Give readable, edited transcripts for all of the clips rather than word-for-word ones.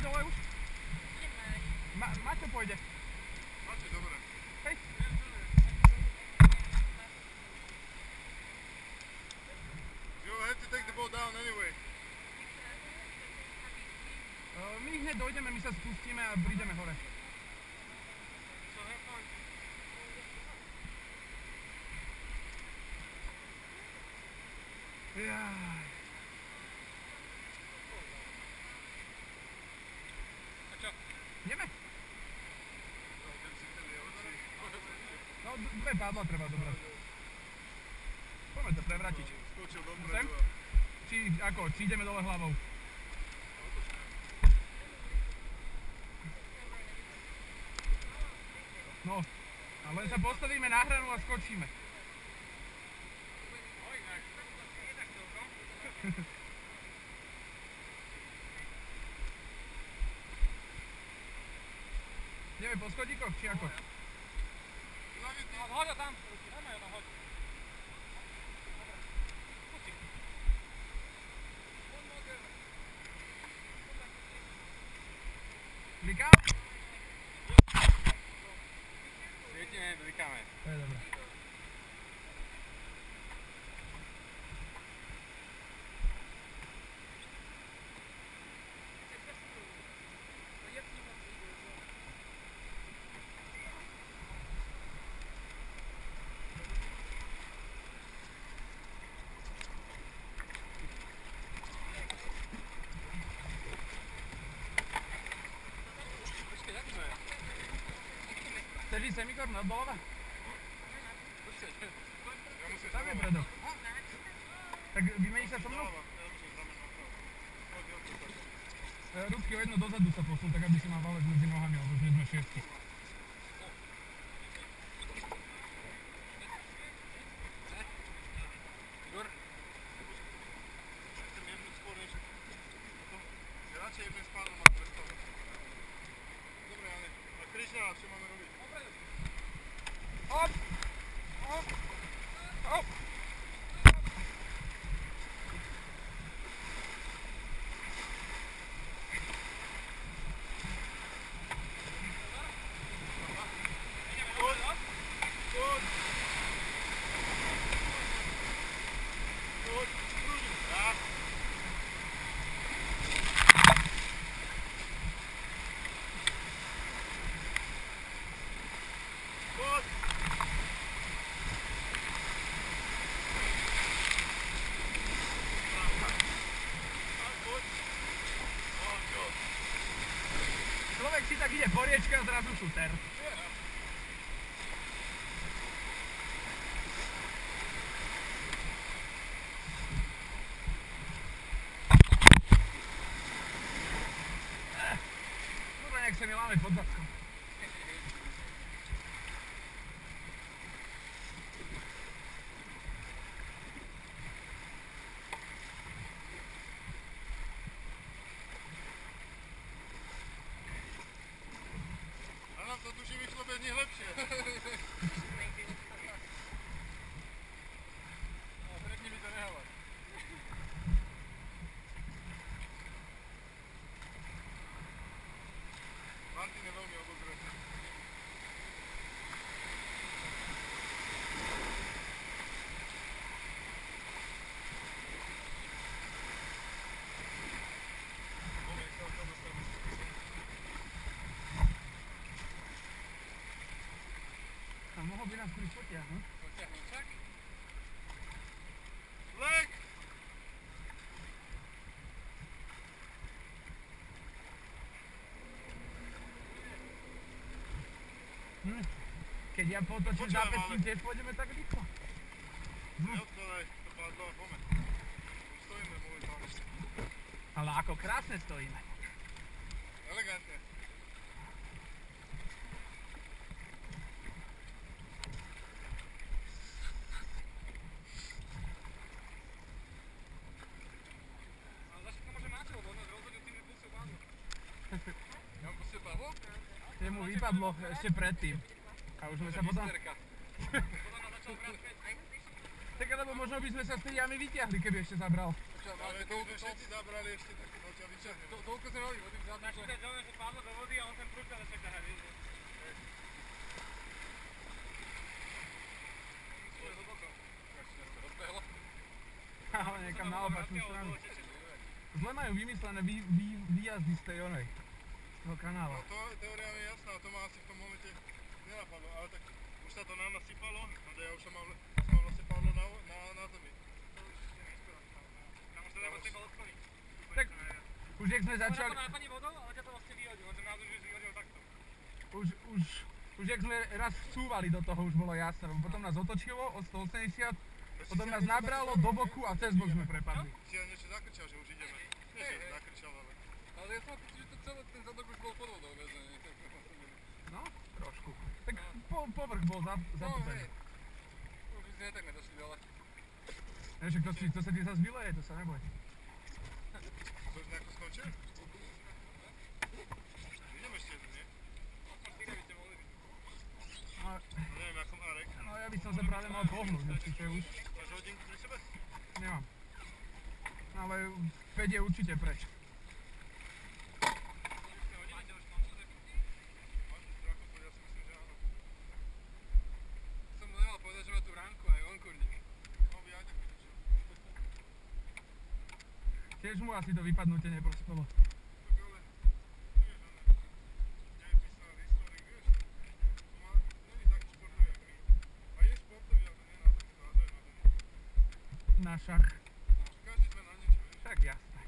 dole už? Maťo pôjde. Maťo, dobre. Hej. You have to take the boat down anyway. My hneď dojdeme, my sa spustíme a prídeme hore. Jaj. A čo? Ideme? No, dve pádla treba dobrať. Poďme to prevratiť. Skočil dobre. Sem? Či ako? Či ideme dole hlavou? No, a len sa postavíme na hranu a skočíme. Ideme po schodíkoch, či ako? Hoď ho tam, dajme ho tam, hoď. Klikám? Svietime, blikáme. To je dobré. Chceš ísť semikorn od dolova? Tam je predo. Tak vymeníš sa so mnou? Ručky o jedno dozadu sa posun, tak aby si mal valec medzi nohami, lebo už nie sme šiestky. Radšej jedným spádom mať predstavu. Dobre, ale Krišňa, čo máme robiť? Hop! Hop! Hop! Človek si tak ide po riečke a zrazu šuter. Dobre, nech sa mi láme pod zadkom. To tuži vyšlo bez nich lepšie. A pred nimi to nehovor. Martin je veľmi obozretný. A mohol by nás kúriť potiahnuť? Potiahnuť však? Vlek! Keď ja potočím za 5 tiež pôjdeme tak rýchlo. Neodkladaj to pádlo a poďme. Už stojíme momentálne. Ale ako krásne stojíme. Elegantne. Ja mu pustil pádlo? Jemu vypadlo ešte predtým. A už sme sa potom... Tak lebo možno by sme sa z tej jamy vytiahli, keby ešte zabral. Čo, Ale máte to sme všetci zabrali ešte také noťa vyčahnem. toľko sme mali vody vzadu, Naši ten želven, že padlo do vody a on ten prúšťal ešte ťahá, vieš. Musíme hlboko. Konečne sa rozbehlo. Ale niekam na opačnú stranu. Zle majú vymyslené výjazdy z tej onej, z toho kanála. No to teória mi je jasná, to ma asi v tom momente nenapadlo, ale tak už sa to nám nasypalo, a ja už som mal vlastne padlo na zemi. Tam už to treba treba odkloniť. Tak, Už jak sme začali... Ona to napadne vodou, ale ťa to vlastne vyhodil, on ten názor, že vyhodil takto. Už jak sme raz vcúvali do toho, už bolo jasné, lebo potom nás otočilo o 180, potom nás nabralo do boku a cez bok sme prepadli. si ja niečo zakričal, že už ideme. Nie, že zakričal, ale... Ale ja som mal pocit, že to celé ten zadok už bol pod vodou, vieš, že nie. No, trošku. Tak povrch bol zatopený. Už by si ne tak nedošli dole. Vieš, to sa ti zase vyleje, to sa neboj. To už nejako skončil? Ideme ešte jednu, nie? No, Neviem, ako Marek. no ja by som sa práve mal pohnúť, určite už. Máš hodinku pri sebe? Nemám. Ale 5 je určite preč. Som mu nemal povedať, že má tú ránku aj on kurník. No, by aj tak vytočil. Tiež mu asi to vypadnutie neprospelo. Tak ale, vieš, nevypísaný historik, vieš. To má, není taký športový, ako my. A je športový, ale nie na taký zádaj na dom. Na šach. Každý sme na niečo, vieš. Tak jasné.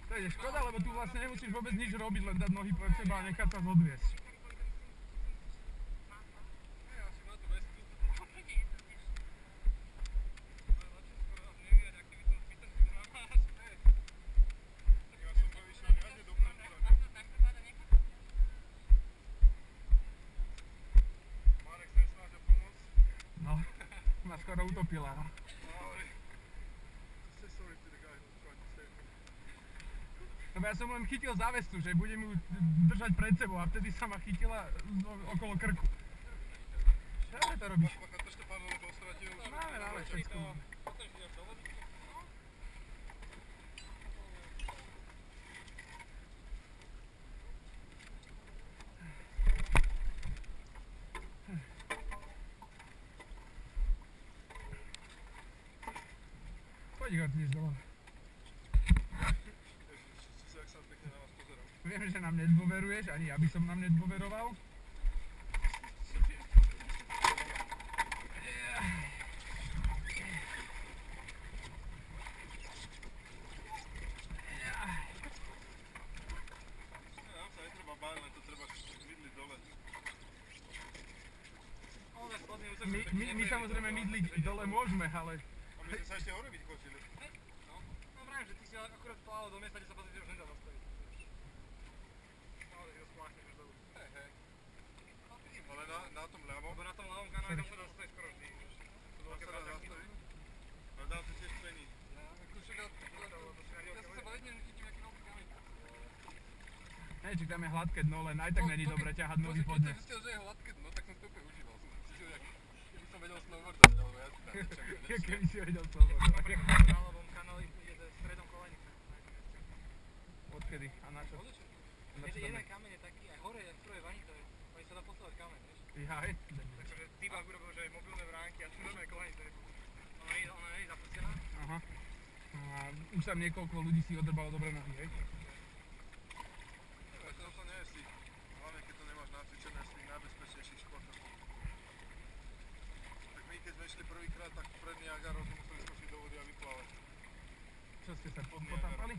To je škoda, lebo tu vlastne nemusíš vôbec nič robiť, len dať nohy pred seba a nechať sa zodviesť. Ja si má to vestu. Ja som to vyšiel riadne dopredu. Marek sa snažil pomôcť. No, ma skoro utopila. No. Ale... Say sorry to the guy who tried to save me. Lebo ja som len chytil závestu, že budem ju držať pred sebou a vtedy sa ma chytila okolo krku. Čo to robíš? Bacha, to ešte padlo, lebo stratil. Máme všetko. Potom si ideš do vody. Poď, Igor, ty ideš dole. Ježiš, jak sa pekne na vás pozerám. Viem, že nám nedôveruješ, ani ja by som nám nedôveroval. Nám sa netreba báť, len to treba mydliť dole. My samozrejme mydliť dole môžeme, ale A my sme sa ešte hore vyskočili. No vrajím, že ty si akurát plával do miesta, kde sa pozrite, že už nedá zastaviť. Ale si ho splášneš dolu. Hej, hej. Ale na tom ľavom. Lebo na tom ľavom kanále tam sa dá zastaviť skoro vždy. To bolo Tam sa dá zastaviť. Ale dám si tiež pení. Ja som sa bol jedine, že chytím nejaký veľký kameň. hej, či tam je hladké dno, len aj tak není dobre ťahať nohy pod ne. Keď som zistil, že je hladké dno, tak som to úplne užíval. Som cítil, jak keby som vedel snowboardovať, alebo ja si tam nečakám. Keby si vedel snowboardovať. Na ľavom kanáli ide stredom kolenica. Odkedy? A na čo? Na čo tam Jeden je? kameň je taký, aj hore, jak v prvej vani, to je, oni sa dá postavať kameň, vieš. Jaj. Takže T-Bag urobil, že je mobilné bránky a sú normálne kolenice. Ona nie je zapustená. Aha. A už tam niekoľko ľudí si odrbalo dobre nohy, hej? To nie je z tých, hlavne keď to nemáš nacvičené, z tých najbezpečnejších športov. Tak my keď sme išli prvýkrát, tak pred Niagarou sme museli skočiť do vody a vyplávať. Čo ste sa potápali?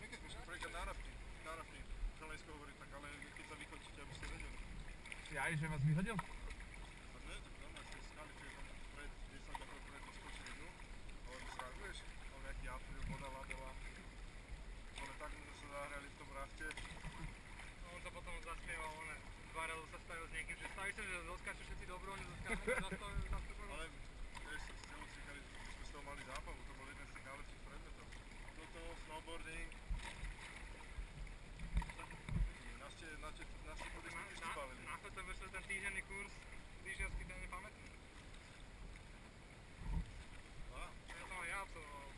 My keď sme išli prvýkrát na rafting, Čelejsko hovorí tak, ale keď sa vykočíte, aby ste vedeli. Jaj, že vás vyhodil? A nie, tak normálne z tej skaly, čiže tam pred 10 metrov pred to skočili dnu, ale my zrazuješ, tam nejaký apríl, voda ladela. Ale tak sme sa zahrali v tom rafte. No on sa potom zasmieval, on Varel sa stavil s niekým, že staví sa, že doskáču všetci dobrovoľne, zastupujú. Ale vieš, sa s telocvikali, sme z toho mali zábavu, to bol jeden z tých najlepších predmetov. Toto, snowboarding, naposledy ten týždenný kurz lyžiarsky, ten je pamätný. Ja som aj ja absolvoval.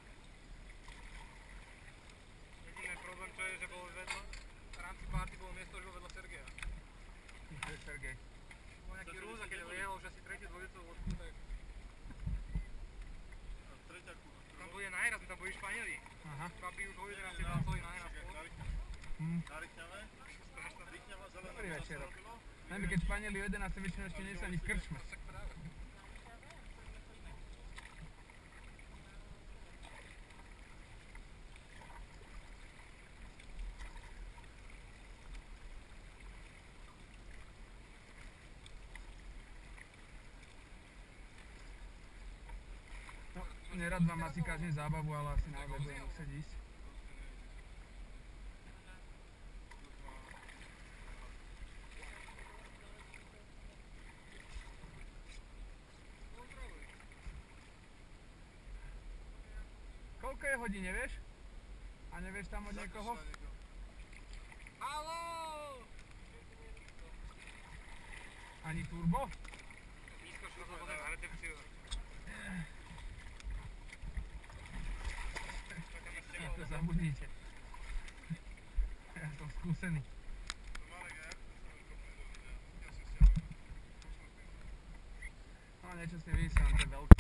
Jediný problém čo je, že bol vedľa, v rámci party bolo miesto, že bol vedľa Sergeja. To je Sergej. Bol nejaký rúz a keď liehol, že si tretí dvojicu vodku, tak tam bude najraz, my tam boli Španieli. Aha. Chlapi už o 11 tancovali najraz spolu. Dobrý večerok. Najmä keď Španieli o 11 väčšinou ešte nie sú ani v krčme. No, nerad vám asi každým zábavu, ale asi naozaj budem musieť ísť. Koľko je hodín, nevieš? A nevieš tam od niekoho? Haló! Ani turbo? Nízko šlo to potom na recepciu. Čakáme s tebou. To zabudnite. Ja som skúsený. No niečo si vysám, to je veľké.